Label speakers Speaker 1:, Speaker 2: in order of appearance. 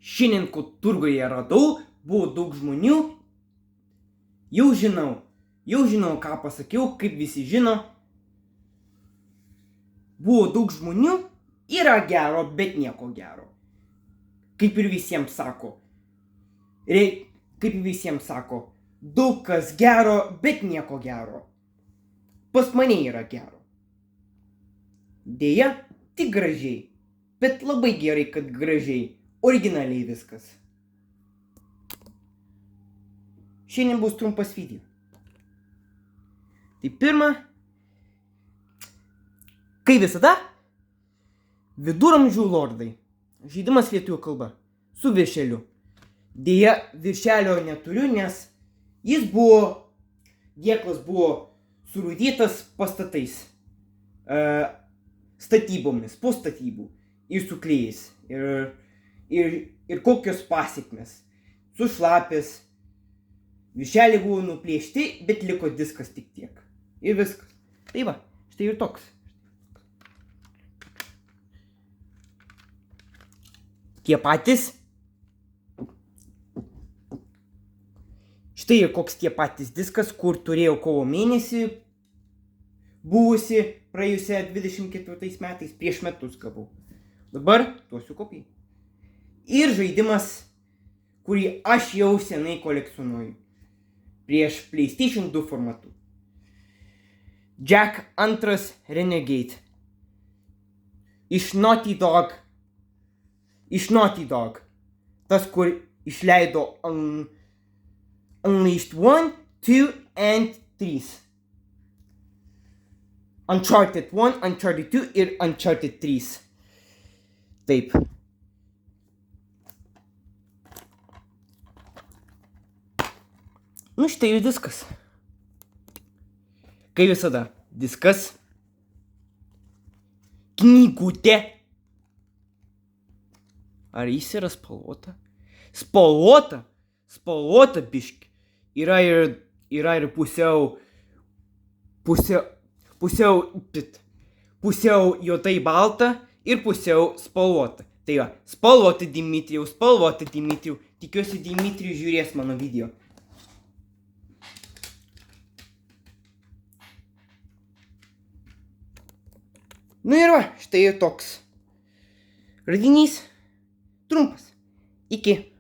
Speaker 1: Šiandien, ko turguje radau, buvo daug žmonių. Jau žinau, ką pasakiau, kaip visi žino. Buvo daug žmonių, yra gero, bet nieko gero. Kaip ir visiems sako. Daug kas gero, bet nieko gero. Pas mane yra gero. Deja, tik gražiai. Bet labai gerai, kad gražiai. Originaliai viskas. Šiandien bus trumpas video. Tai pirma, kai visada, Viduramžių lordai. Žaidimas lietuvių kalba. Su viršeliu. Deja, viršelio neturiu, nes dėklas buvo surūdytas pastatais. Statybomis, po statybų. Ir su klijais. Ir kokios pasekmės. Sušlapęs. Viršeliai buvo nuplėšti, bet liko diskas tik tiek. Ir viskas. Tai va, štai ir toks. Tie patys. Štai ir koks tie patys diskas, kur turėjau kovo mėnesį buvusi praėjusią 24 metais, prieš metus gavau. Dabar duosiu kopiją. Ir žaidimas, kurį aš jau senai kolekcionuoju. Prieš PlayStation 2 formatu. Jak 2 Renegade. Iš Naughty Dog. Tas, kur išleido Unleashed 1, 2 and 3. Uncharted 1, Uncharted 2 ir Uncharted 3. Taip. Nu štai ir diskas. Kaip visada, diskas. Knygutė. Ar jis yra spalvota? Spalvota biški. Yra ir pusiau juodai balta ir pusiau spalvota. Tai va, spalvota Dimitrijau. Tikiuosi Dimitrijus žiūrės mano video. Nu ir va, štai ir toks radinys. Trumpas. Iki.